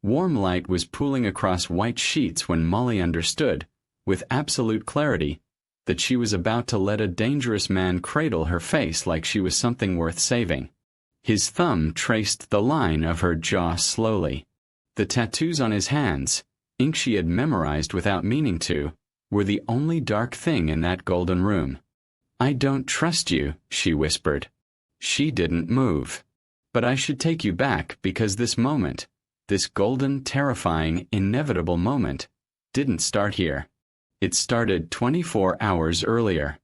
Warm light was pooling across white sheets when Molly understood, with absolute clarity, that she was about to let a dangerous man cradle her face like she was something worth saving. His thumb traced the line of her jaw slowly. The tattoos on his hands, ink she had memorized without meaning to, were the only dark thing in that golden room. "I don't trust you," she whispered. She didn't move. "But I should take you back because this moment, this golden, terrifying, inevitable moment, didn't start here. It started 24 hours earlier.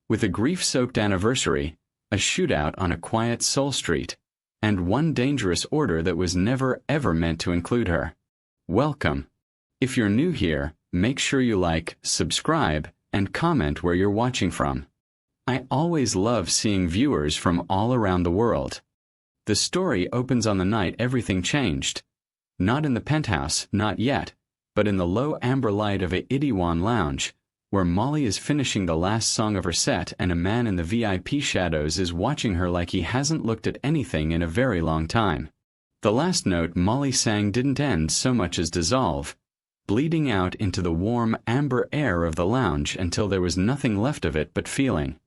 With a grief-soaked anniversary, a shootout on a quiet Soul Street, and one dangerous order that was never ever meant to include her. Welcome. If you're new here, make sure you like, subscribe, and comment where you're watching from. I always love seeing viewers from all around the world. The story opens on the night everything changed. Not in the penthouse, not yet, but in the low amber light of a Itaewon lounge, where Molly is finishing the last song of her set and a man in the VIP shadows is watching her like he hasn't looked at anything in a very long time. The last note Molly sang didn't end so much as dissolve, bleeding out into the warm amber air of the lounge until there was nothing left of it but feeling.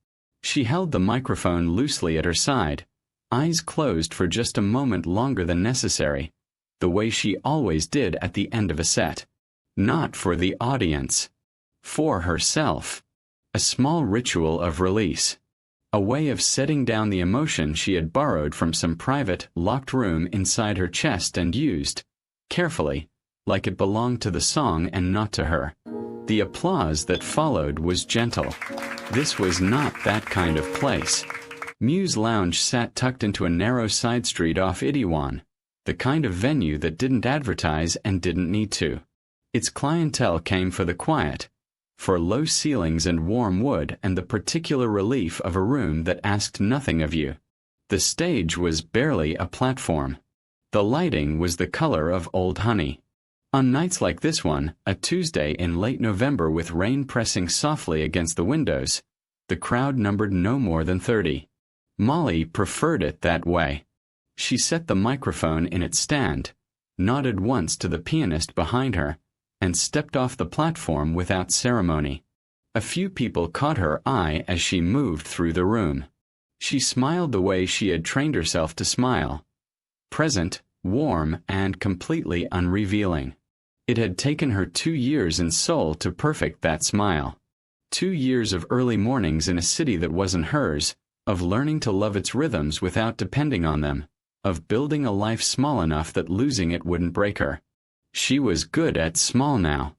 She held the microphone loosely at her side, eyes closed for just a moment longer than necessary, the way she always did at the end of a set. Not for the audience. For herself. A small ritual of release. A way of setting down the emotion she had borrowed from some private, locked room inside her chest and used, carefully, like it belonged to the song and not to her. The applause that followed was gentle. This was not that kind of place. Muse Lounge sat tucked into a narrow side street off Itaewon, the kind of venue that didn't advertise and didn't need to. Its clientele came for the quiet, for low ceilings and warm wood and the particular relief of a room that asked nothing of you. The stage was barely a platform. The lighting was the color of old honey. On nights like this one, a Tuesday in late November with rain pressing softly against the windows, the crowd numbered no more than 30. Molly preferred it that way. She set the microphone in its stand, nodded once to the pianist behind her, and stepped off the platform without ceremony. A few people caught her eye as she moved through the room. She smiled the way she had trained herself to smile. Present, warm, and completely unrevealing. It had taken her 2 years in Seoul to perfect that smile. 2 years of early mornings in a city that wasn't hers, of learning to love its rhythms without depending on them, of building a life small enough that losing it wouldn't break her. She was good at small now.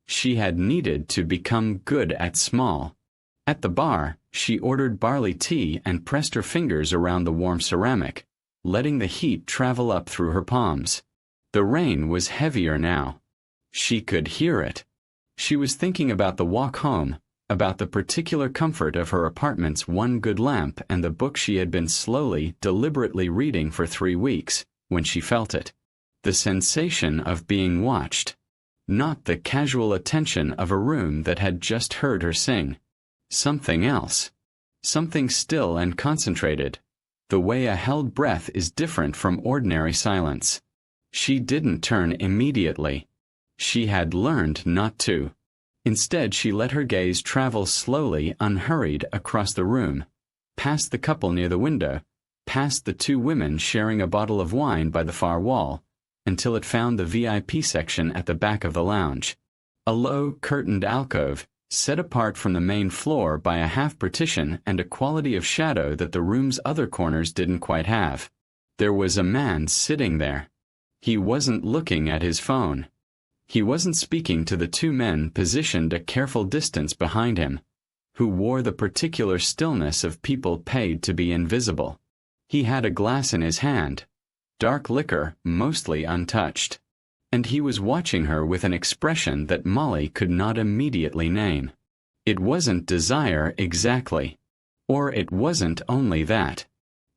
She had needed to become good at small. At the bar, she ordered barley tea and pressed her fingers around the warm ceramic, letting the heat travel up through her palms. The rain was heavier now. She could hear it. She was thinking about the walk home, about the particular comfort of her apartment's one good lamp and the book she had been slowly, deliberately reading for 3 weeks, when she felt it. The sensation of being watched. Not the casual attention of a room that had just heard her sing. Something else. Something still and concentrated. The way a held breath is different from ordinary silence. She didn't turn immediately. She had learned not to. Instead, she let her gaze travel slowly, unhurried, across the room, past the couple near the window, past the 2 women sharing a bottle of wine by the far wall, until it found the VIP section at the back of the lounge. A low, curtained alcove, set apart from the main floor by a half partition and a quality of shadow that the room's other corners didn't quite have. There was a man sitting there. He wasn't looking at his phone. He wasn't speaking to the 2 men positioned a careful distance behind him, who wore the particular stillness of people paid to be invisible. He had a glass in his hand, dark liquor mostly untouched, and he was watching her with an expression that Molly could not immediately name. It wasn't desire exactly. Or it wasn't only that.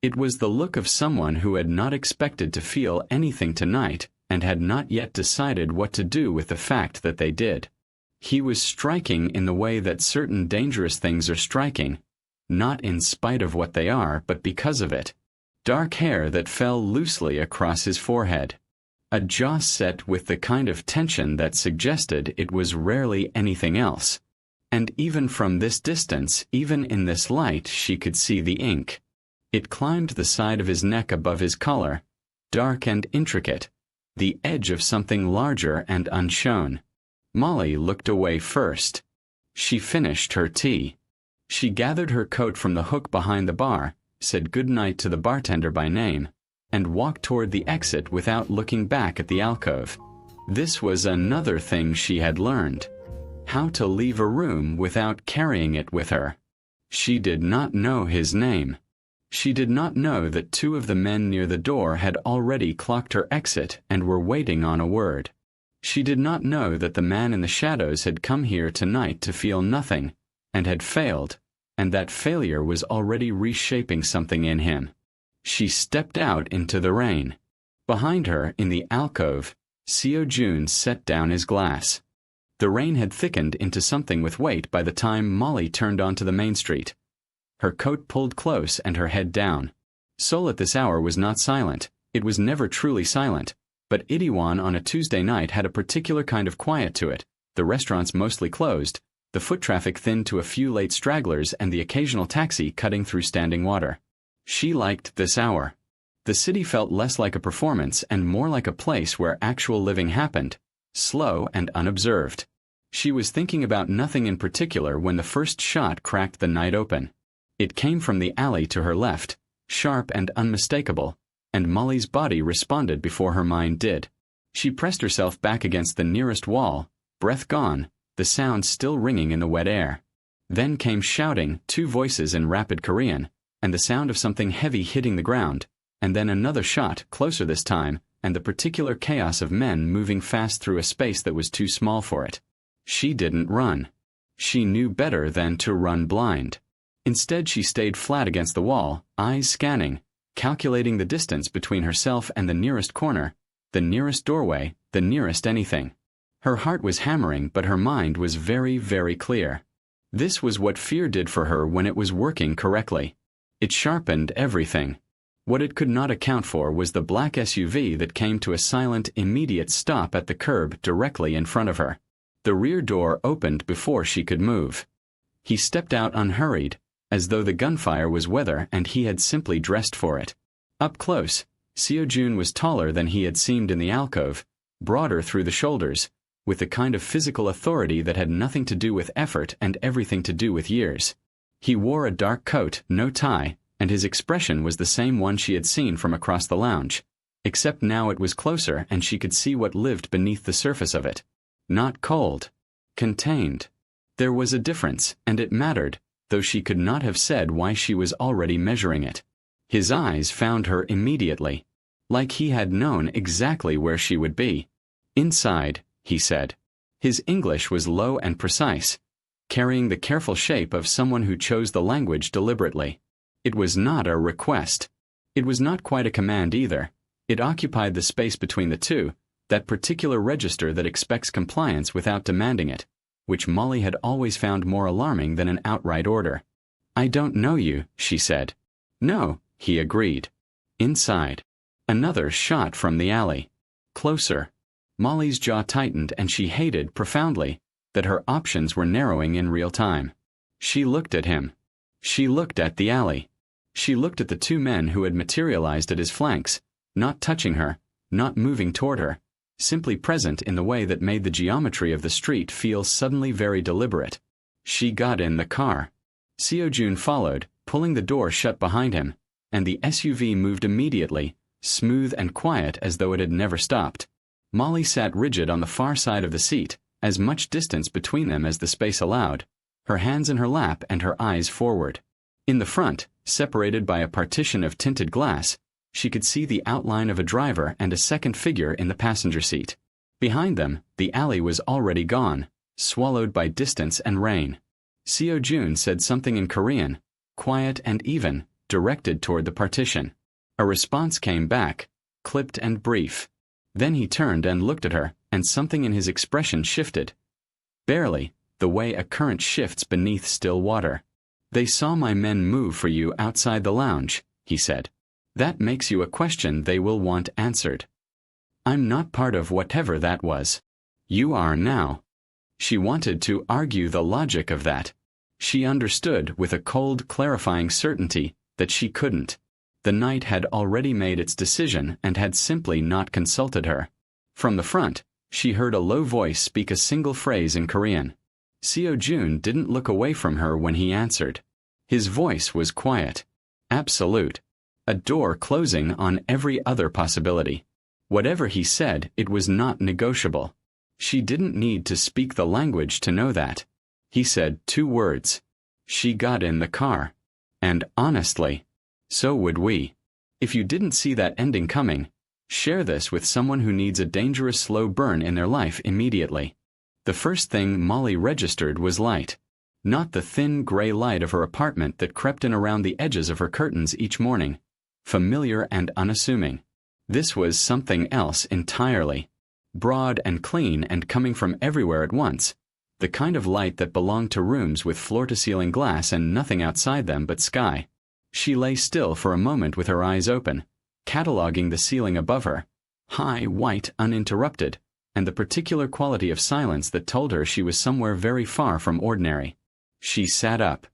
It was the look of someone who had not expected to feel anything tonight and had not yet decided what to do with the fact that they did. He was striking in the way that certain dangerous things are striking, not in spite of what they are, but because of it. Dark hair that fell loosely across his forehead. a jaw set with the kind of tension that suggested it was rarely anything else. And even from this distance, even in this light, she could see the ink. It climbed the side of his neck above his collar, dark and intricate, the edge of something larger and unshown. Molly looked away first. She finished her tea. She gathered her coat from the hook behind the bar, said good night to the bartender by name, and walked toward the exit without looking back at the alcove. This was another thing she had learned: how to leave a room without carrying it with her. She did not know his name. She did not know that two of the men near the door had already clocked her exit and were waiting on a word. She did not know that the man in the shadows had come here tonight to feel nothing, and had failed, and that failure was already reshaping something in him. She stepped out into the rain. Behind her, in the alcove, Seo Jun set down his glass. The rain had thickened into something with weight by the time Molly turned onto the main street. Her coat pulled close and her head down. Seoul at this hour was not silent. It was never truly silent. But Itaewon on a Tuesday night had a particular kind of quiet to it, the restaurants mostly closed, the foot traffic thinned to a few late stragglers and the occasional taxi cutting through standing water. She liked this hour. The city felt less like a performance and more like a place where actual living happened, slow and unobserved. She was thinking about nothing in particular when the first shot cracked the night open. It came from the alley to her left, sharp and unmistakable, and Molly's body responded before her mind did. She pressed herself back against the nearest wall, breath gone, the sound still ringing in the wet air. Then came shouting, two voices in rapid Korean, and the sound of something heavy hitting the ground, and then another shot, closer this time, and the particular chaos of men moving fast through a space that was too small for it. She didn't run. She knew better than to run blind. Instead, she stayed flat against the wall, eyes scanning, calculating the distance between herself and the nearest corner, the nearest doorway, the nearest anything. Her heart was hammering, but her mind was very, very clear. This was what fear did for her when it was working correctly. It sharpened everything. What it could not account for was the black SUV that came to a silent, immediate stop at the curb directly in front of her. The rear door opened before she could move. He stepped out unhurried, as though the gunfire was weather and he had simply dressed for it. Up close, Seo Jun was taller than he had seemed in the alcove, broader through the shoulders, with the kind of physical authority that had nothing to do with effort and everything to do with years. He wore a dark coat, no tie, and his expression was the same one she had seen from across the lounge, except now it was closer and she could see what lived beneath the surface of it. Not cold. Contained. There was a difference, and it mattered, though she could not have said why she was already measuring it. His eyes found her immediately, like he had known exactly where she would be. Inside, he said. His English was low and precise, carrying the careful shape of someone who chose the language deliberately. It was not a request. It was not quite a command either. It occupied the space between the two, that particular register that expects compliance without demanding it, which Molly had always found more alarming than an outright order. "I don't know you," she said. "No," he agreed. Inside. Another shot from the alley. Closer. Molly's jaw tightened and she hated profoundly that her options were narrowing in real time. She looked at him. She looked at the alley. She looked at the two men who had materialized at his flanks, not touching her, not moving toward her, simply present in the way that made the geometry of the street feel suddenly very deliberate. She got in the car. Seo Jun followed, pulling the door shut behind him, and the SUV moved immediately, smooth and quiet as though it had never stopped. Molly sat rigid on the far side of the seat, as much distance between them as the space allowed, her hands in her lap and her eyes forward. In the front, separated by a partition of tinted glass, she could see the outline of a driver and a second figure in the passenger seat. Behind them, the alley was already gone, swallowed by distance and rain. Seo Jun said something in Korean, quiet and even, directed toward the partition. A response came back, clipped and brief. Then he turned and looked at her, and something in his expression shifted. Barely, the way a current shifts beneath still water. "They saw my men move for you outside the lounge," he said. "That makes you a question they will want answered." I'm not part of whatever that was. You are now. She wanted to argue the logic of that. She understood with a cold, clarifying certainty that she couldn't. The night had already made its decision and had simply not consulted her. From the front, she heard a low voice speak a single phrase in Korean. Seo Jun didn't look away from her when he answered. His voice was quiet. Absolute. A door closing on every other possibility. Whatever he said, it was not negotiable. She didn't need to speak the language to know that. He said 2 words. She got in the car. And honestly, so would we. If you didn't see that ending coming, share this with someone who needs a dangerous slow burn in their life immediately. The first thing Molly registered was light. Not the thin gray light of her apartment that crept in around the edges of her curtains each morning, familiar and unassuming. This was something else entirely. Broad and clean and coming from everywhere at once. The kind of light that belonged to rooms with floor-to-ceiling glass and nothing outside them but sky. She lay still for a moment with her eyes open, cataloging the ceiling above her, high, white, uninterrupted, and the particular quality of silence that told her she was somewhere very far from ordinary. She sat up.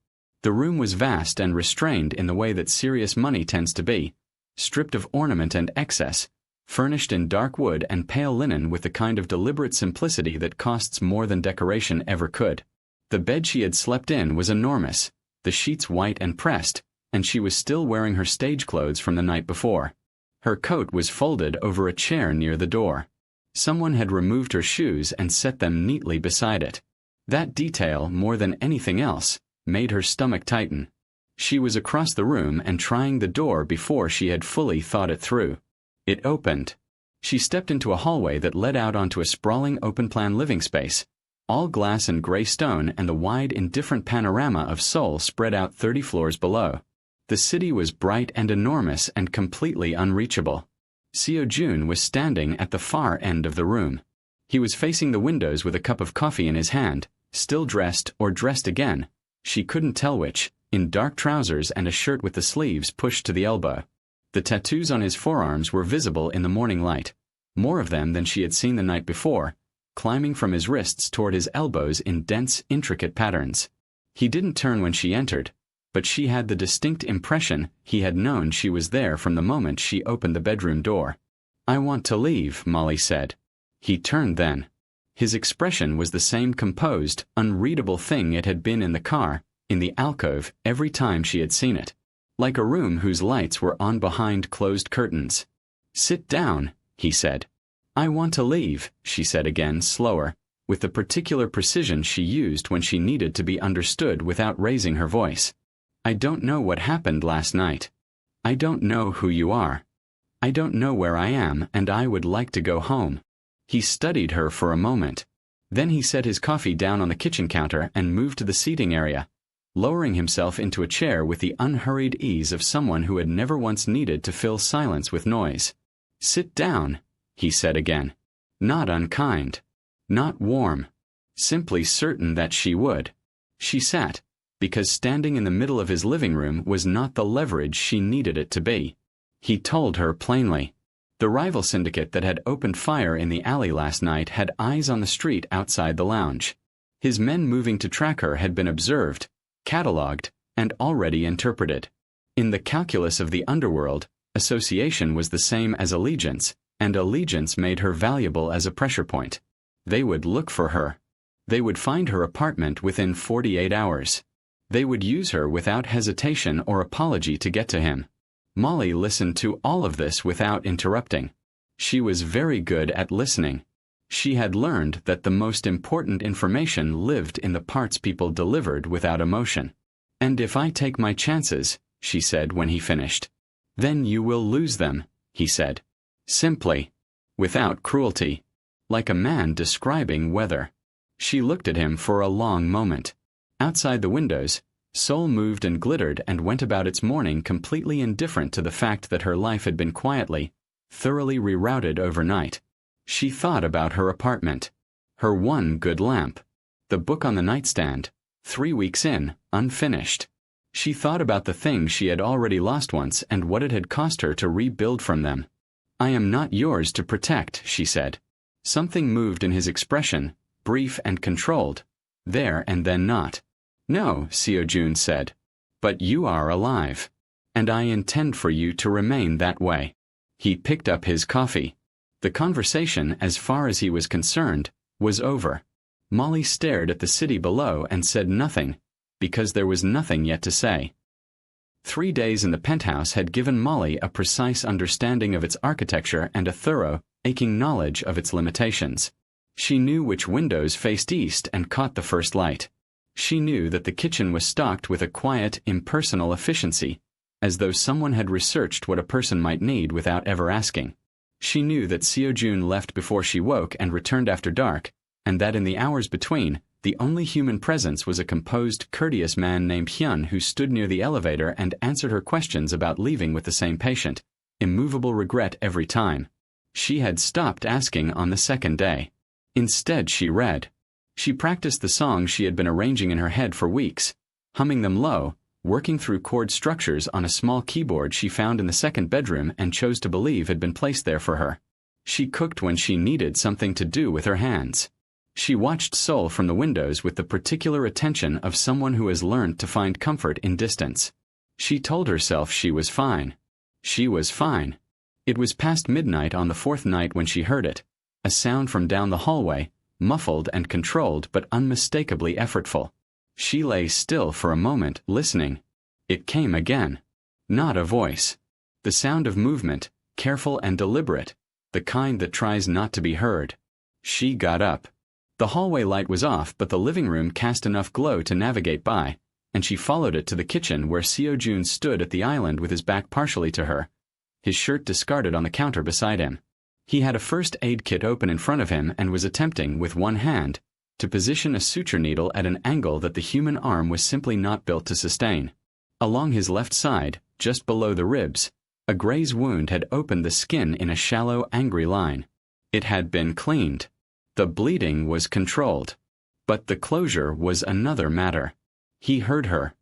The room was vast and restrained in the way that serious money tends to be, stripped of ornament and excess, furnished in dark wood and pale linen with the kind of deliberate simplicity that costs more than decoration ever could. The bed she had slept in was enormous, the sheets white and pressed, and she was still wearing her stage clothes from the night before. Her coat was folded over a chair near the door. Someone had removed her shoes and set them neatly beside it. That detail, more than anything else, made her stomach tighten. She was across the room and trying the door before she had fully thought it through. It opened. She stepped into a hallway that led out onto a sprawling open-plan living space, all glass and gray stone and the wide, indifferent panorama of Seoul spread out 30 floors below. The city was bright and enormous and completely unreachable. Seo Jun was standing at the far end of the room. He was facing the windows with a cup of coffee in his hand, still dressed or dressed again, she couldn't tell which, in dark trousers and a shirt with the sleeves pushed to the elbow. The tattoos on his forearms were visible in the morning light, more of them than she had seen the night before, climbing from his wrists toward his elbows in dense, intricate patterns. He didn't turn when she entered, but she had the distinct impression he had known she was there from the moment she opened the bedroom door. "I want to leave," Molly said. He turned then. His expression was the same composed, unreadable thing it had been in the car, in the alcove, every time she had seen it. Like a room whose lights were on behind closed curtains. "Sit down," he said. "I want to leave," she said again, slower, with the particular precision she used when she needed to be understood without raising her voice. "I don't know what happened last night. I don't know who you are. I don't know where I am, and I would like to go home." He studied her for a moment. Then he set his coffee down on the kitchen counter and moved to the seating area, lowering himself into a chair with the unhurried ease of someone who had never once needed to fill silence with noise. "Sit down," he said again. Not unkind. Not warm. Simply certain that she would. She sat, because standing in the middle of his living room was not the leverage she needed it to be. He told her plainly. The rival syndicate that had opened fire in the alley last night had eyes on the street outside the lounge. His men moving to track her had been observed, catalogued, and already interpreted. In the calculus of the underworld, association was the same as allegiance, and allegiance made her valuable as a pressure point. They would look for her. They would find her apartment within 48 hours. They would use her without hesitation or apology to get to him. Molly listened to all of this without interrupting. She was very good at listening. She had learned that the most important information lived in the parts people delivered without emotion. "And if I take my chances," she said when he finished. "Then you will lose them," he said. Simply. Without cruelty. Like a man describing weather. She looked at him for a long moment. Outside the windows, Seoul moved and glittered and went about its morning completely indifferent to the fact that her life had been quietly, thoroughly rerouted overnight. She thought about her apartment. Her one good lamp. The book on the nightstand, 3 weeks in, unfinished. She thought about the things she had already lost once and what it had cost her to rebuild from them. I am not yours to protect, she said. Something moved in his expression, brief and controlled. There and then not. No, Seo-jun said. But you are alive. And I intend for you to remain that way. He picked up his coffee. The conversation, as far as he was concerned, was over. Molly stared at the city below and said nothing, because there was nothing yet to say. 3 days in the penthouse had given Molly a precise understanding of its architecture and a thorough, aching knowledge of its limitations. She knew which windows faced east and caught the first light. She knew that the kitchen was stocked with a quiet, impersonal efficiency, as though someone had researched what a person might need without ever asking. She knew that Seo-jun left before she woke and returned after dark, and that in the hours between, the only human presence was a composed, courteous man named Hyun who stood near the elevator and answered her questions about leaving with the same patient, immovable regret every time. She had stopped asking on the second day. Instead she read. She practiced the songs she had been arranging in her head for weeks, humming them low, working through chord structures on a small keyboard she found in the second bedroom and chose to believe had been placed there for her. She cooked when she needed something to do with her hands. She watched Seoul from the windows with the particular attention of someone who has learned to find comfort in distance. She told herself she was fine. She was fine. It was past midnight on the fourth night when she heard it, a sound from down the hallway, muffled and controlled but unmistakably effortful. She lay still for a moment, listening. It came again. Not a voice. The sound of movement, careful and deliberate, the kind that tries not to be heard. She got up. The hallway light was off, but the living room cast enough glow to navigate by, and she followed it to the kitchen where Seo-jun stood at the island with his back partially to her, his shirt discarded on the counter beside him. He had a first aid kit open in front of him and was attempting, with one hand, to position a suture needle at an angle that the human arm was simply not built to sustain. Along his left side, just below the ribs, a graze wound had opened the skin in a shallow, angry line. It had been cleaned. The bleeding was controlled. But the closure was another matter. He heard her.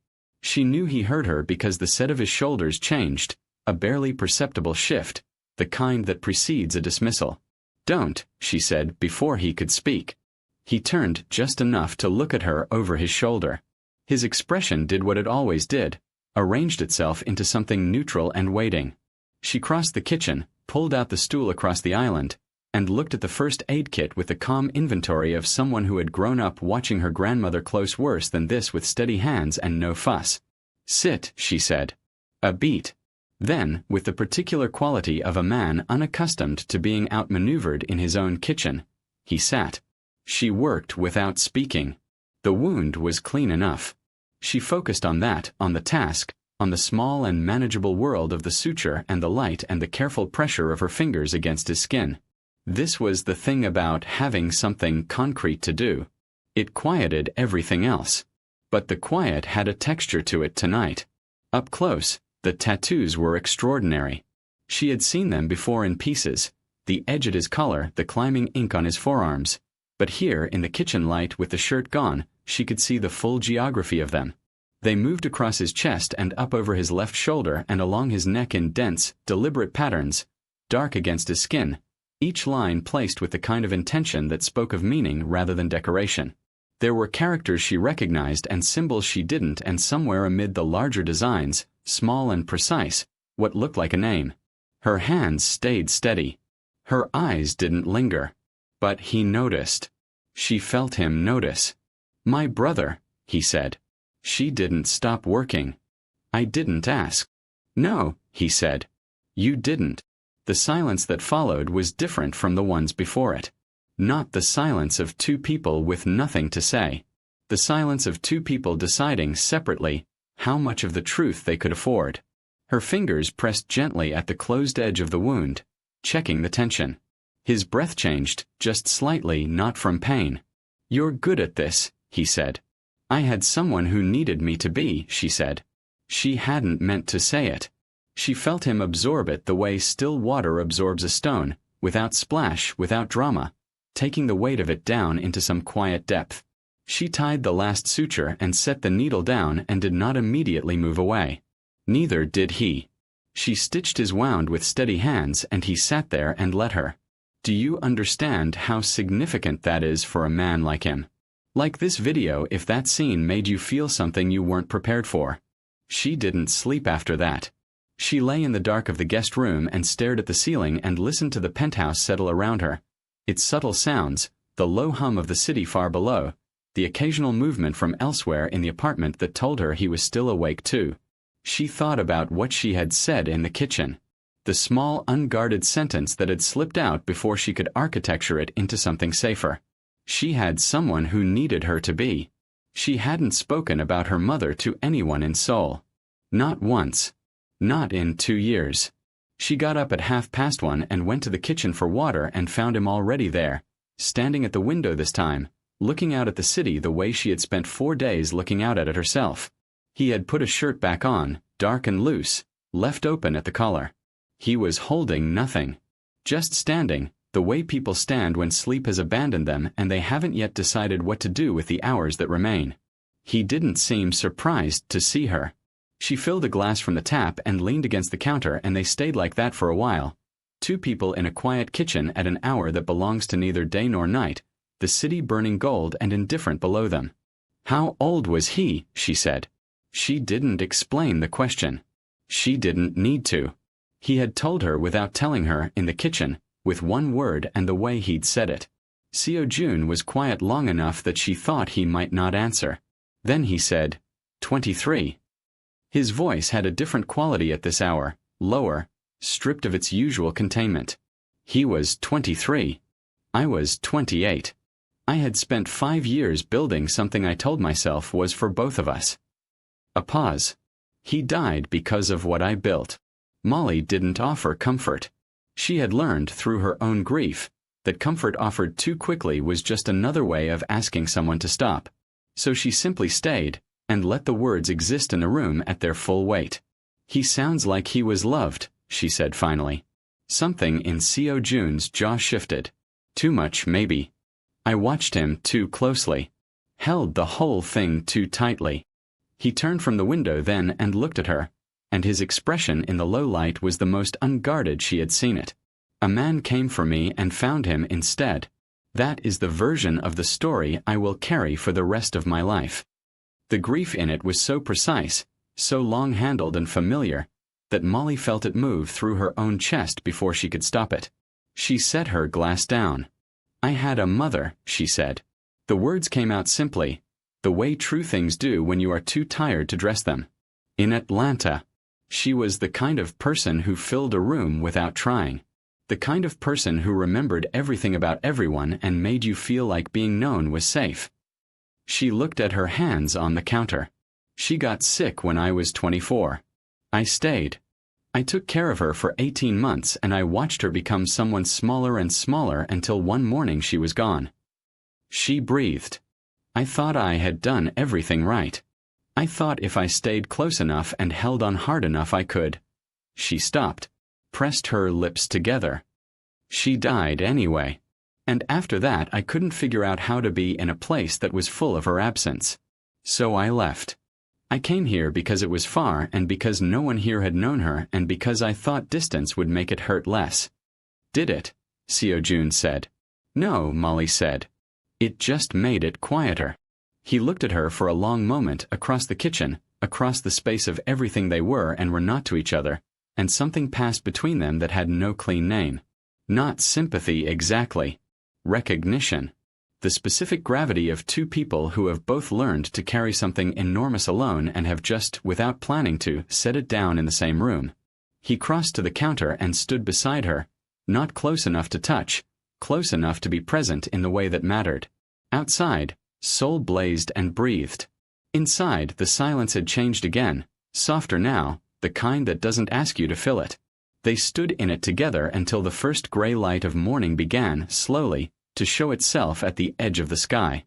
She knew he heard her because the set of his shoulders changed, a barely perceptible shift, the kind that precedes a dismissal. Don't, she said before he could speak. He turned just enough to look at her over his shoulder. His expression did what it always did, arranged itself into something neutral and waiting. She crossed the kitchen, pulled out the stool across the island, and looked at the first aid kit with the calm inventory of someone who had grown up watching her grandmother close worse than this with steady hands and no fuss. Sit, she said. A beat. Then, with the particular quality of a man unaccustomed to being outmaneuvered in his own kitchen, he sat. She worked without speaking. The wound was clean enough. She focused on that, on the task, on the small and manageable world of the suture and the light and the careful pressure of her fingers against his skin. This was the thing about having something concrete to do. It quieted everything else. But the quiet had a texture to it tonight. Up close, the tattoos were extraordinary. She had seen them before in pieces, the edge at his collar, the climbing ink on his forearms. But here, in the kitchen light with the shirt gone, she could see the full geography of them. They moved across his chest and up over his left shoulder and along his neck in dense, deliberate patterns, dark against his skin, each line placed with the kind of intention that spoke of meaning rather than decoration. There were characters she recognized and symbols she didn't, and somewhere amid the larger designs, small and precise, what looked like a name. Her hands stayed steady. Her eyes didn't linger. But he noticed. She felt him notice. My brother, he said. She didn't stop working. I didn't ask. No, he said. You didn't. The silence that followed was different from the ones before it. Not the silence of two people with nothing to say. The silence of two people deciding separately how much of the truth they could afford. Her fingers pressed gently at the closed edge of the wound, checking the tension. His breath changed, just slightly, not from pain. You're good at this, he said. I had someone who needed me to be, she said. She hadn't meant to say it. She felt him absorb it the way still water absorbs a stone, without splash, without drama, taking the weight of it down into some quiet depth. She tied the last suture and set the needle down and did not immediately move away. Neither did he. She stitched his wound with steady hands, and he sat there and let her. Do you understand how significant that is for a man like him? Like this video if that scene made you feel something you weren't prepared for. She didn't sleep after that. She lay in the dark of the guest room and stared at the ceiling and listened to the penthouse settle around her. Its subtle sounds, the low hum of the city far below, the occasional movement from elsewhere in the apartment that told her he was still awake too. She thought about what she had said in the kitchen. The small, unguarded sentence that had slipped out before she could architecture it into something safer. She had someone who needed her to be. She hadn't spoken about her mother to anyone in Seoul. Not once. Not in 2 years. She got up at 1:30 and went to the kitchen for water and found him already there, standing at the window this time, looking out at the city the way she had spent 4 days looking out at it herself. He had put a shirt back on, dark and loose, left open at the collar. He was holding nothing. Just standing, the way people stand when sleep has abandoned them and they haven't yet decided what to do with the hours that remain. He didn't seem surprised to see her. She filled a glass from the tap and leaned against the counter, and they stayed like that for a while. 2 people in a quiet kitchen at an hour that belongs to neither day nor night, the city burning gold and indifferent below them. How old was he? She said. She didn't explain the question. She didn't need to. He had told her without telling her, in the kitchen, with one word and the way he'd said it. Seo-jun was quiet long enough that she thought he might not answer. Then he said, 23. His voice had a different quality at this hour, lower, stripped of its usual containment. He was 23. I was 28. I had spent 5 years building something I told myself was for both of us. A pause. He died because of what I built. Molly didn't offer comfort. She had learned through her own grief that comfort offered too quickly was just another way of asking someone to stop. So she simply stayed and let the words exist in the room at their full weight. He sounds like he was loved, she said finally. Something in Seo-jun's jaw shifted. Too much, maybe. I watched him too closely. Held the whole thing too tightly. He turned from the window then and looked at her, and his expression in the low light was the most unguarded she had seen it. A man came for me and found him instead. That is the version of the story I will carry for the rest of my life. The grief in it was so precise, so long-handled and familiar, that Molly felt it move through her own chest before she could stop it. She set her glass down. I had a mother, she said. The words came out simply, the way true things do when you are too tired to dress them. In Atlanta. She was the kind of person who filled a room without trying. The kind of person who remembered everything about everyone and made you feel like being known was safe. She looked at her hands on the counter. She got sick when I was 24. I stayed. I took care of her for 18 months and I watched her become someone smaller and smaller until one morning she was gone. She breathed. I thought I had done everything right. I thought if I stayed close enough and held on hard enough I could. She stopped, pressed her lips together. She died anyway. And after that I couldn't figure out how to be in a place that was full of her absence. So I left. I came here because it was far and because no one here had known her and because I thought distance would make it hurt less. Did it? Seo-jun said. No, Molly said. It just made it quieter. He looked at her for a long moment across the kitchen, across the space of everything they were and were not to each other, and something passed between them that had no clean name. Not sympathy exactly. Recognition. The specific gravity of 2 people who have both learned to carry something enormous alone and have just, without planning to, set it down in the same room. He crossed to the counter and stood beside her, not close enough to touch, close enough to be present in the way that mattered. Outside, Seoul blazed and breathed. Inside, the silence had changed again, softer now, the kind that doesn't ask you to fill it. They stood in it together until the first gray light of morning began, slowly, to show itself at the edge of the sky.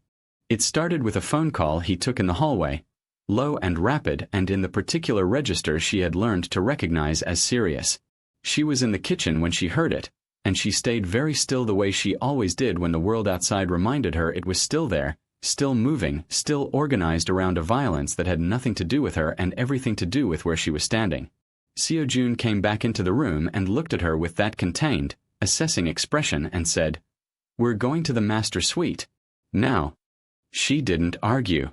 It started with a phone call he took in the hallway, low and rapid and in the particular register she had learned to recognize as serious. She was in the kitchen when she heard it, and she stayed very still the way she always did when the world outside reminded her it was still there, still moving, still organized around a violence that had nothing to do with her and everything to do with where she was standing. Seo-jun came back into the room and looked at her with that contained, assessing expression and said, "We're going to the master suite. Now." She didn't argue.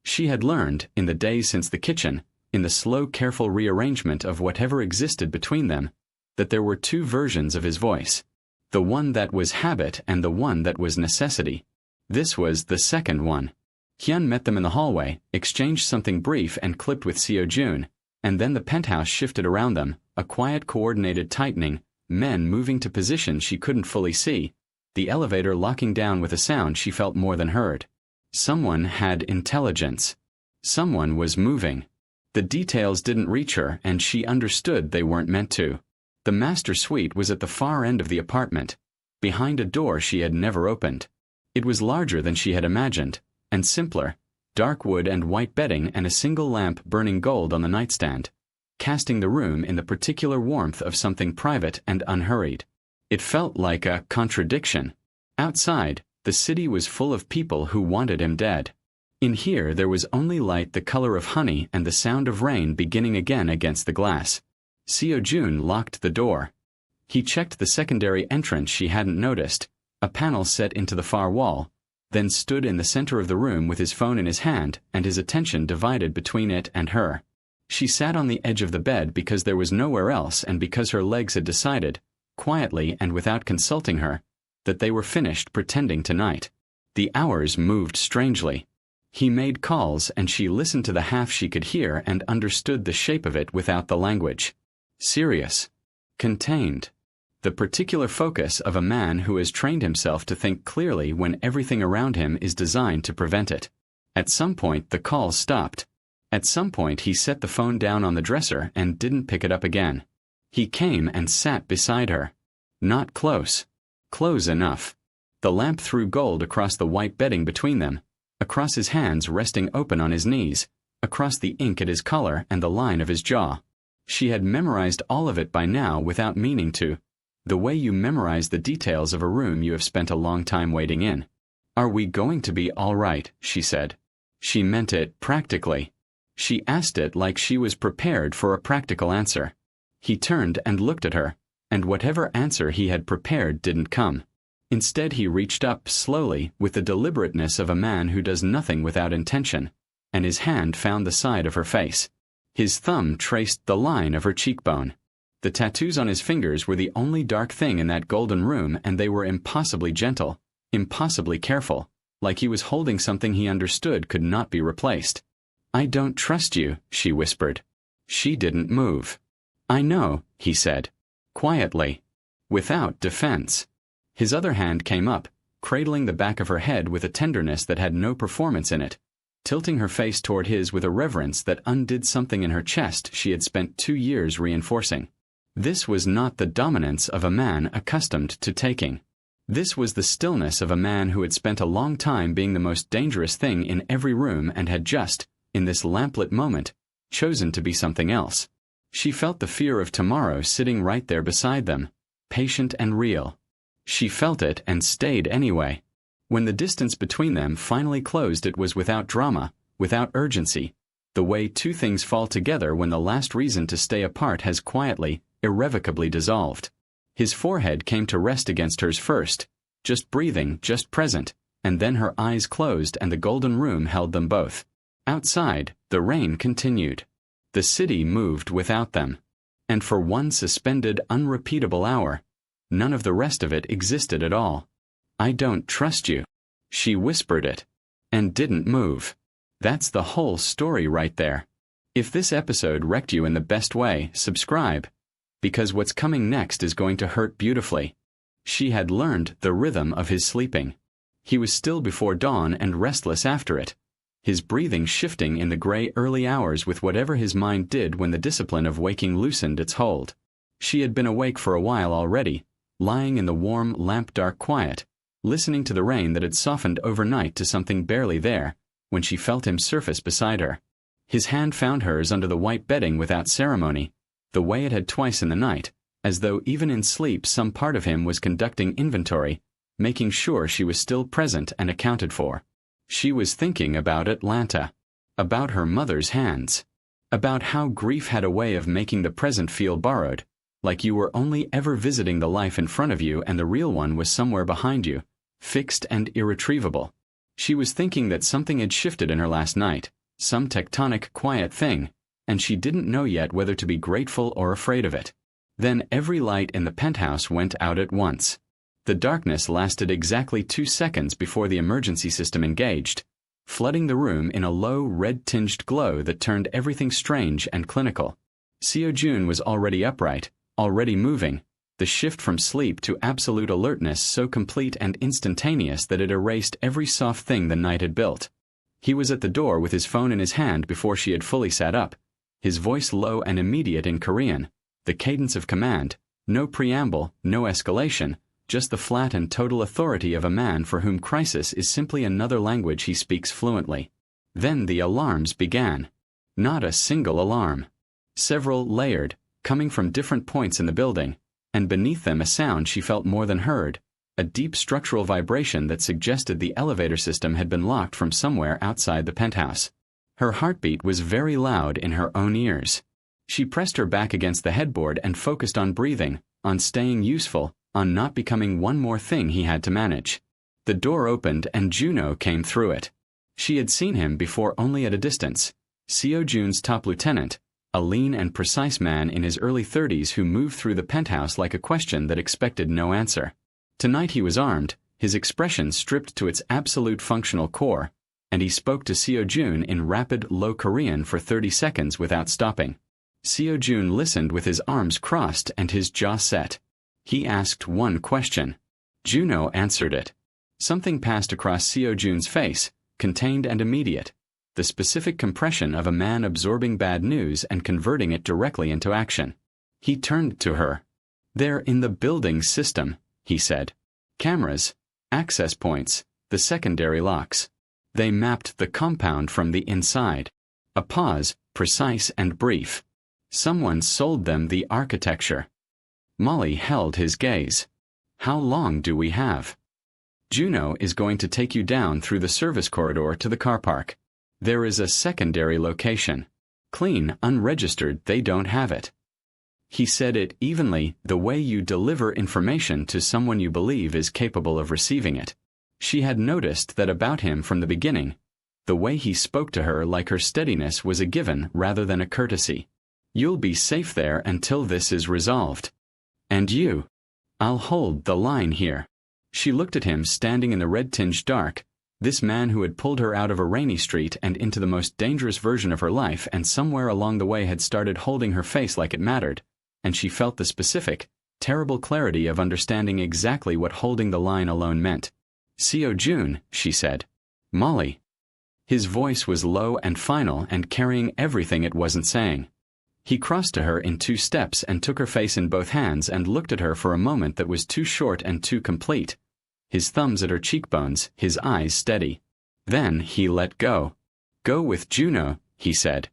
She had learned, in the days since the kitchen, in the slow, careful rearrangement of whatever existed between them, that there were two versions of his voice. The one that was habit and the one that was necessity. This was the second one. Hyun met them in the hallway, exchanged something brief and clipped with Seo-jun, and then the penthouse shifted around them, a quiet coordinated tightening, men moving to positions she couldn't fully see, the elevator locking down with a sound she felt more than heard. Someone had intelligence. Someone was moving. The details didn't reach her, and she understood they weren't meant to. The master suite was at the far end of the apartment, behind a door she had never opened. It was larger than she had imagined, and simpler, dark wood and white bedding and a single lamp burning gold on the nightstand, casting the room in the particular warmth of something private and unhurried. It felt like a contradiction. Outside, the city was full of people who wanted him dead. In here there was only light the color of honey and the sound of rain beginning again against the glass. Seo-jun locked the door. He checked the secondary entrance she hadn't noticed, a panel set into the far wall, then stood in the center of the room with his phone in his hand and his attention divided between it and her. She sat on the edge of the bed because there was nowhere else and because her legs had decided, quietly and without consulting her, that they were finished pretending tonight. The hours moved strangely. He made calls and she listened to the half she could hear and understood the shape of it without the language. Serious. Contained. The particular focus of a man who has trained himself to think clearly when everything around him is designed to prevent it. At some point the calls stopped. At some point he set the phone down on the dresser and didn't pick it up again. He came and sat beside her. Not close. Close enough. The lamp threw gold across the white bedding between them, across his hands resting open on his knees, across the ink at his collar and the line of his jaw. She had memorized all of it by now without meaning to, the way you memorize the details of a room you have spent a long time waiting in. "Are we going to be all right?" she said. She meant it practically. She asked it like she was prepared for a practical answer. He turned and looked at her, and whatever answer he had prepared didn't come. Instead he reached up slowly with the deliberateness of a man who does nothing without intention, and his hand found the side of her face. His thumb traced the line of her cheekbone. The tattoos on his fingers were the only dark thing in that golden room, and they were impossibly gentle, impossibly careful, like he was holding something he understood could not be replaced. "I don't trust you," she whispered. She didn't move. "I know," he said, quietly, without defense. His other hand came up, cradling the back of her head with a tenderness that had no performance in it, tilting her face toward his with a reverence that undid something in her chest she had spent 2 years reinforcing. This was not the dominance of a man accustomed to taking. This was the stillness of a man who had spent a long time being the most dangerous thing in every room and had just, in this lamplit moment, chosen to be something else. She felt the fear of tomorrow sitting right there beside them, patient and real. She felt it and stayed anyway. When the distance between them finally closed, it was without drama, without urgency, the way two things fall together when the last reason to stay apart has quietly, irrevocably dissolved. His forehead came to rest against hers first, just breathing, just present, and then her eyes closed and the golden room held them both. Outside, the rain continued. The city moved without them. And for one suspended, unrepeatable hour, none of the rest of it existed at all. "I don't trust you." She whispered it. And didn't move. That's the whole story right there. If this episode wrecked you in the best way, subscribe. Because what's coming next is going to hurt beautifully. She had learned the rhythm of his sleeping. He was still before dawn and restless after it, his breathing shifting in the gray early hours with whatever his mind did when the discipline of waking loosened its hold. She had been awake for a while already, lying in the warm, lamp-dark quiet, listening to the rain that had softened overnight to something barely there, when she felt him surface beside her. His hand found hers under the white bedding without ceremony, the way it had twice in the night, as though even in sleep some part of him was conducting inventory, making sure she was still present and accounted for. She was thinking about Atlanta, about her mother's hands. About how grief had a way of making the present feel borrowed, like you were only ever visiting the life in front of you and the real one was somewhere behind you, fixed and irretrievable. She was thinking that something had shifted in her last night, some tectonic, quiet thing, and she didn't know yet whether to be grateful or afraid of it. Then every light in the penthouse went out at once. The darkness lasted exactly 2 seconds before the emergency system engaged, flooding the room in a low, red-tinged glow that turned everything strange and clinical. Seo-jun was already upright, already moving, the shift from sleep to absolute alertness so complete and instantaneous that it erased every soft thing the night had built. He was at the door with his phone in his hand before she had fully sat up, his voice low and immediate in Korean, the cadence of command, no preamble, no escalation, just the flat and total authority of a man for whom crisis is simply another language he speaks fluently. Then the alarms began. Not a single alarm. Several layered, coming from different points in the building, and beneath them a sound she felt more than heard, a deep structural vibration that suggested the elevator system had been locked from somewhere outside the penthouse. Her heartbeat was very loud in her own ears. She pressed her back against the headboard and focused on breathing, on staying useful, on not becoming one more thing he had to manage. The door opened and Juno came through it. She had seen him before only at a distance. Seo-jun's top lieutenant, a lean and precise man in his early 30s who moved through the penthouse like a question that expected no answer. Tonight he was armed, his expression stripped to its absolute functional core, and he spoke to Seo-jun in rapid, low Korean for 30 seconds without stopping. Seo-jun listened with his arms crossed and his jaw set. He asked one question. Juno answered it. Something passed across Seo-jun's face, contained and immediate, the specific compression of a man absorbing bad news and converting it directly into action. He turned to her. "They're in the building system," he said. "Cameras, access points, the secondary locks. They mapped the compound from the inside." A pause, precise and brief. "Someone sold them the architecture." Molly held his gaze. "How long do we have?" "Juno is going to take you down through the service corridor to the car park. There is a secondary location. Clean, unregistered, they don't have it." He said it evenly, the way you deliver information to someone you believe is capable of receiving it. She had noticed that about him from the beginning. The way he spoke to her, like her steadiness, was a given rather than a courtesy. "You'll be safe there until this is resolved. And you? I'll hold the line here." She looked at him standing in the red-tinged dark, this man who had pulled her out of a rainy street and into the most dangerous version of her life and somewhere along the way had started holding her face like it mattered, and she felt the specific, terrible clarity of understanding exactly what holding the line alone meant. "Seo-jun," she said. "Molly." His voice was low and final and carrying everything it wasn't saying. He crossed to her in 2 steps and took her face in both hands and looked at her for a moment that was too short and too complete, his thumbs at her cheekbones, his eyes steady. Then he let go. "Go with Juno," he said.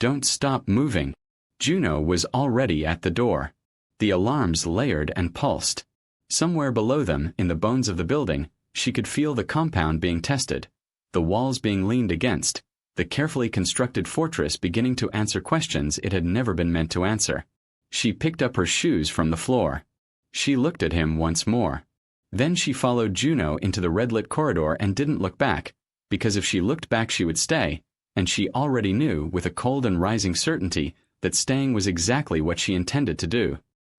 "Don't stop moving." Juno was already at the door. The alarms layered and pulsed. Somewhere below them, in the bones of the building, she could feel the compound being tested, the walls being leaned against, the carefully constructed fortress beginning to answer questions it had never been meant to answer. She picked up her shoes from the floor. She looked at him once more. Then she followed Juno into the red-lit corridor and didn't look back, because if she looked back she would stay, and she already knew, with a cold and rising certainty, that staying was exactly what she intended to do.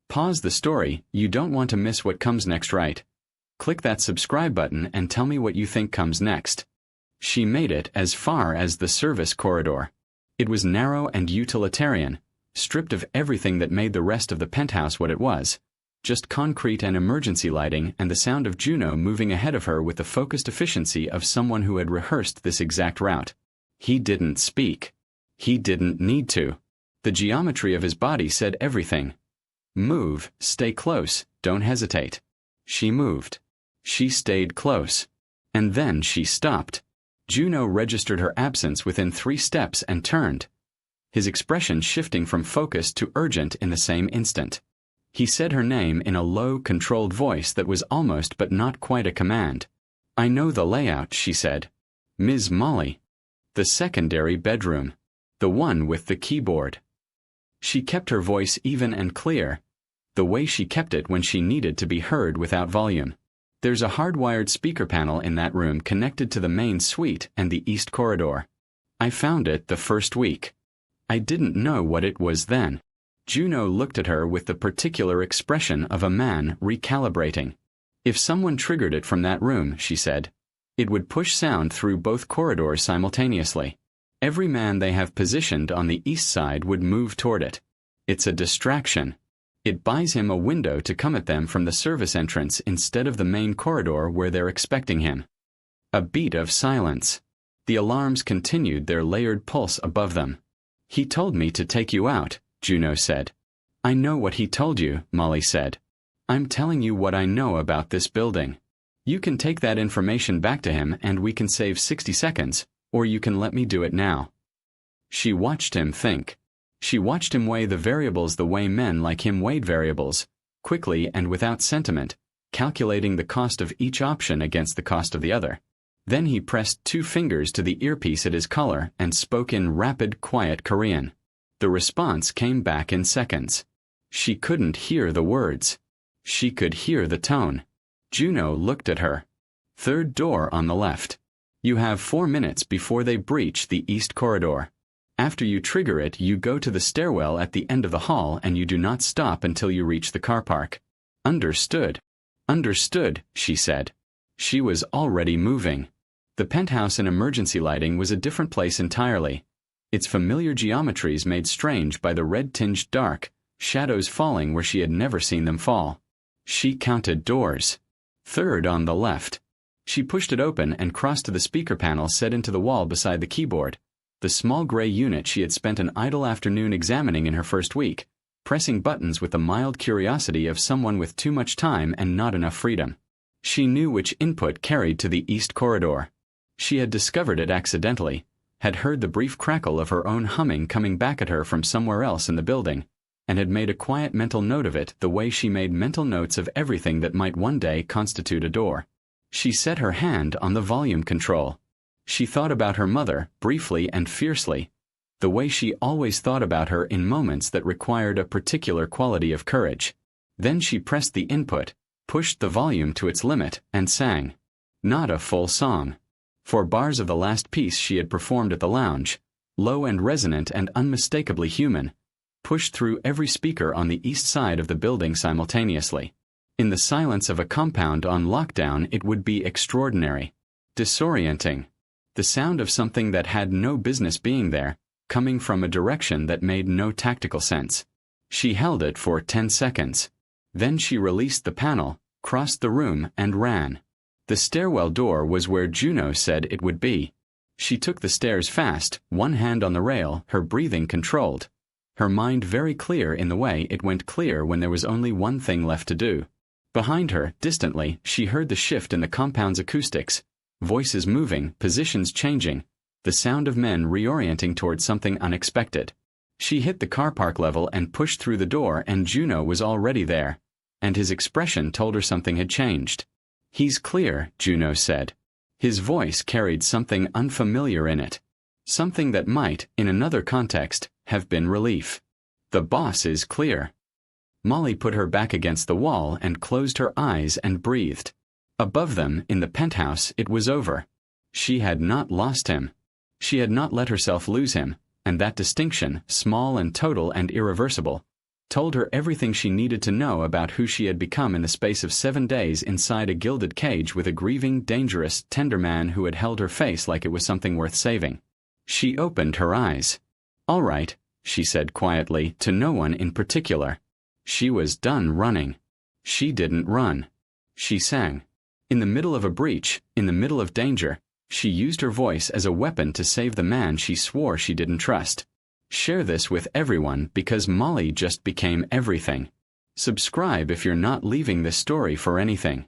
Pause the story, you don't want to miss what comes next, right? Click that subscribe button and tell me what you think comes next. She made it as far as the service corridor. It was narrow and utilitarian, stripped of everything that made the rest of the penthouse what it was, just concrete and emergency lighting and the sound of Juno moving ahead of her with the focused efficiency of someone who had rehearsed this exact route. He didn't speak. He didn't need to. The geometry of his body said everything. Move, stay close, don't hesitate. She moved. She stayed close. And then she stopped. Juno registered her absence within 3 steps and turned, his expression shifting from focused to urgent in the same instant. He said her name in a low, controlled voice that was almost but not quite a command. "I know the layout," she said. "Ms. Molly." The secondary bedroom. The one with the keyboard. She kept her voice even and clear, the way she kept it when she needed to be heard without volume. There's a hardwired speaker panel in that room connected to the main suite and the east corridor. I found it the first week. I didn't know what it was then. Juno looked at her with the particular expression of a man recalibrating. If someone triggered it from that room, she said, it would push sound through both corridors simultaneously. Every man they have positioned on the east side would move toward it. It's a distraction. It buys him a window to come at them from the service entrance instead of the main corridor where they're expecting him. A beat of silence. The alarms continued their layered pulse above them. He told me to take you out, Juno said. I know what he told you, Molly said. I'm telling you what I know about this building. You can take that information back to him and we can save 60 seconds, or you can let me do it now. She watched him think. She watched him weigh the variables the way men like him weighed variables, quickly and without sentiment, calculating the cost of each option against the cost of the other. Then he pressed 2 fingers to the earpiece at his collar and spoke in rapid, quiet Korean. The response came back in seconds. She couldn't hear the words. She could hear the tone. Juno looked at her. 3rd door on the left. You have 4 minutes before they breach the east corridor. After you trigger it, you go to the stairwell at the end of the hall and you do not stop until you reach the car park. Understood. Understood, she said. She was already moving. The penthouse in emergency lighting was a different place entirely. Its familiar geometries made strange by the red-tinged dark, shadows falling where she had never seen them fall. She counted doors. 3rd on the left. She pushed it open and crossed to the speaker panel set into the wall beside the keyboard, the small gray unit she had spent an idle afternoon examining in her first week, pressing buttons with the mild curiosity of someone with too much time and not enough freedom. She knew which input carried to the east corridor. She had discovered it accidentally, had heard the brief crackle of her own humming coming back at her from somewhere else in the building, and had made a quiet mental note of it the way she made mental notes of everything that might one day constitute a door. She set her hand on the volume control. She thought about her mother, briefly and fiercely, the way she always thought about her in moments that required a particular quality of courage. Then she pressed the input, pushed the volume to its limit, and sang. Not a full song. 4 bars of the last piece she had performed at the lounge, low and resonant and unmistakably human, pushed through every speaker on the east side of the building simultaneously. In the silence of a compound on lockdown, it would be extraordinary. Disorienting. The sound of something that had no business being there, coming from a direction that made no tactical sense. She held it for 10 seconds. Then she released the panel, crossed the room, and ran. The stairwell door was where Juno said it would be. She took the stairs fast, one hand on the rail, her breathing controlled. Her mind very clear in the way it went clear when there was only one thing left to do. Behind her, distantly, she heard the shift in the compound's acoustics. Voices moving, positions changing, the sound of men reorienting towards something unexpected. She hit the car park level and pushed through the door, and Juno was already there, and his expression told her something had changed. He's clear, Juno said. His voice carried something unfamiliar in it. Something that might, in another context, have been relief. The boss is clear. Molly put her back against the wall and closed her eyes and breathed. Above them, in the penthouse, it was over. She had not lost him. She had not let herself lose him, and that distinction, small and total and irreversible, told her everything she needed to know about who she had become in the space of 7 days inside a gilded cage with a grieving, dangerous, tender man who had held her face like it was something worth saving. She opened her eyes. All right, she said quietly, to no one in particular. She was done running. She didn't run. She sang. In the middle of a breach, in the middle of danger, she used her voice as a weapon to save the man she swore she didn't trust. Share this with everyone because Molly just became everything. Subscribe if you're not leaving this story for anything.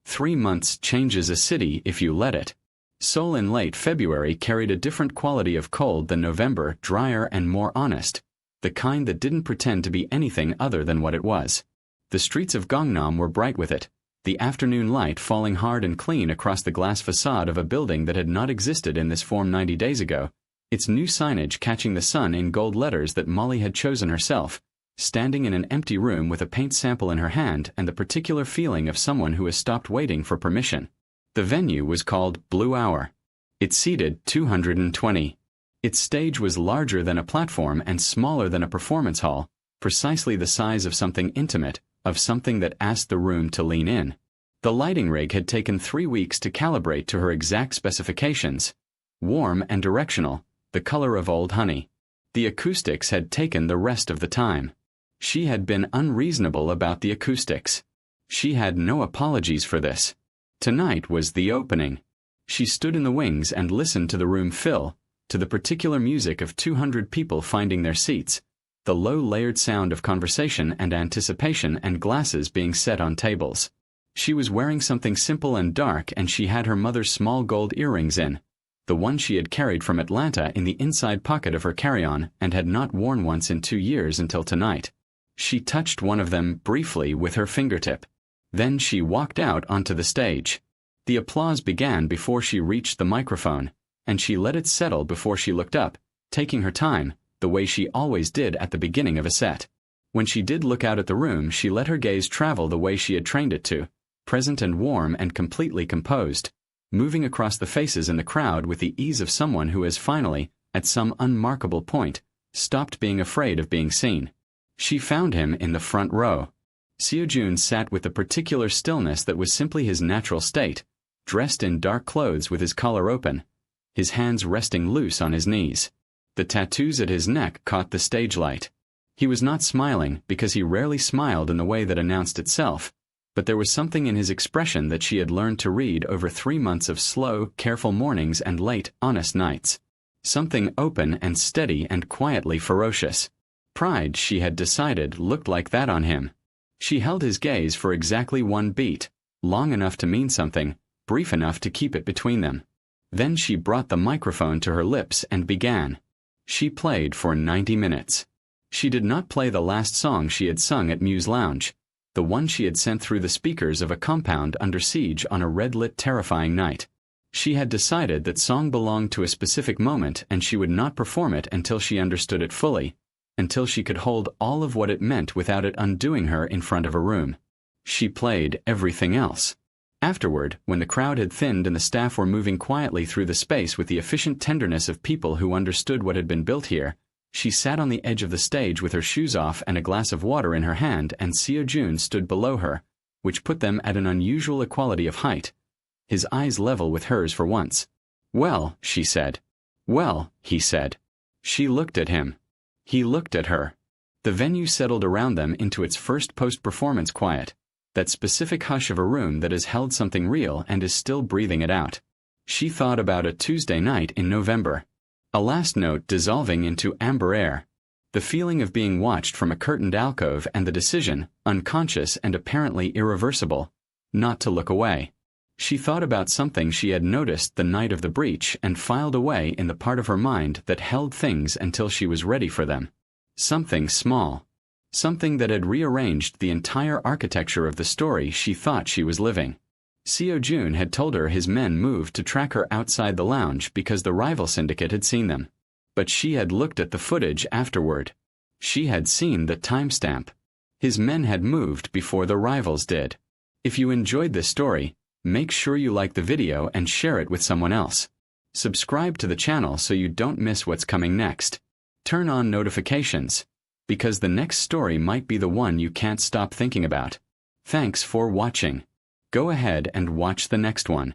3 months changes a city if you let it. Seoul in late February carried a different quality of cold than November, drier and more honest, the kind that didn't pretend to be anything other than what it was. The streets of Gangnam were bright with it, the afternoon light falling hard and clean across the glass facade of a building that had not existed in this form 90 days ago, its new signage catching the sun in gold letters that Molly had chosen herself, standing in an empty room with a paint sample in her hand and the particular feeling of someone who has stopped waiting for permission. The venue was called Blue Hour. It seated 220. Its stage was larger than a platform and smaller than a performance hall, precisely the size of something intimate, of something that asked the room to lean in. The lighting rig had taken 3 weeks to calibrate to her exact specifications. Warm and directional, the color of old honey. The acoustics had taken the rest of the time. She had been unreasonable about the acoustics. She had no apologies for this. Tonight was the opening. She stood in the wings and listened to the room fill, to the particular music of 200 people finding their seats, the low-layered sound of conversation and anticipation and glasses being set on tables. She was wearing something simple and dark, and she had her mother's small gold earrings in, the one she had carried from Atlanta in the inside pocket of her carry-on and had not worn once in 2 years until tonight. She touched one of them briefly with her fingertip. Then she walked out onto the stage. The applause began before she reached the microphone, and she let it settle before she looked up, taking her time, the way she always did at the beginning of a set. When she did look out at the room, she let her gaze travel the way she had trained it to, present and warm and completely composed, moving across the faces in the crowd with the ease of someone who has finally, at some unmarkable point, stopped being afraid of being seen. She found him in the front row. Seo-jun sat with the particular stillness that was simply his natural state, dressed in dark clothes with his collar open, his hands resting loose on his knees. The tattoos at his neck caught the stage light. He was not smiling because he rarely smiled in the way that announced itself, but there was something in his expression that she had learned to read over 3 months of slow, careful mornings and late, honest nights. Something open and steady and quietly ferocious. Pride, she had decided, looked like that on him. She held his gaze for exactly 1 beat, long enough to mean something, brief enough to keep it between them. Then she brought the microphone to her lips and began. She played for 90 minutes. She did not play the last song she had sung at Muse Lounge, the one she had sent through the speakers of a compound under siege on a red-lit terrifying night. She had decided that song belonged to a specific moment and she would not perform it until she understood it fully, until she could hold all of what it meant without it undoing her in front of a room. She played everything else. Afterward, when the crowd had thinned and the staff were moving quietly through the space with the efficient tenderness of people who understood what had been built here, she sat on the edge of the stage with her shoes off and a glass of water in her hand, and Seo-jun stood below her, which put them at an unusual equality of height, his eyes level with hers for once. "Well," she said. "Well," he said. She looked at him. He looked at her. The venue settled around them into its first post-performance quiet, that specific hush of a room that has held something real and is still breathing it out. She thought about a Tuesday night in November. A last note dissolving into amber air. The feeling of being watched from a curtained alcove and the decision, unconscious and apparently irreversible, not to look away. She thought about something she had noticed the night of the breach and filed away in the part of her mind that held things until she was ready for them. Something small. Something that had rearranged the entire architecture of the story she thought she was living. Seo-jun had told her his men moved to track her outside the lounge because the rival syndicate had seen them. But she had looked at the footage afterward. She had seen the timestamp. His men had moved before the rivals did. If you enjoyed this story, make sure you like the video and share it with someone else. Subscribe to the channel so you don't miss what's coming next. Turn on notifications, because the next story might be the one you can't stop thinking about. Thanks for watching. Go ahead and watch the next one.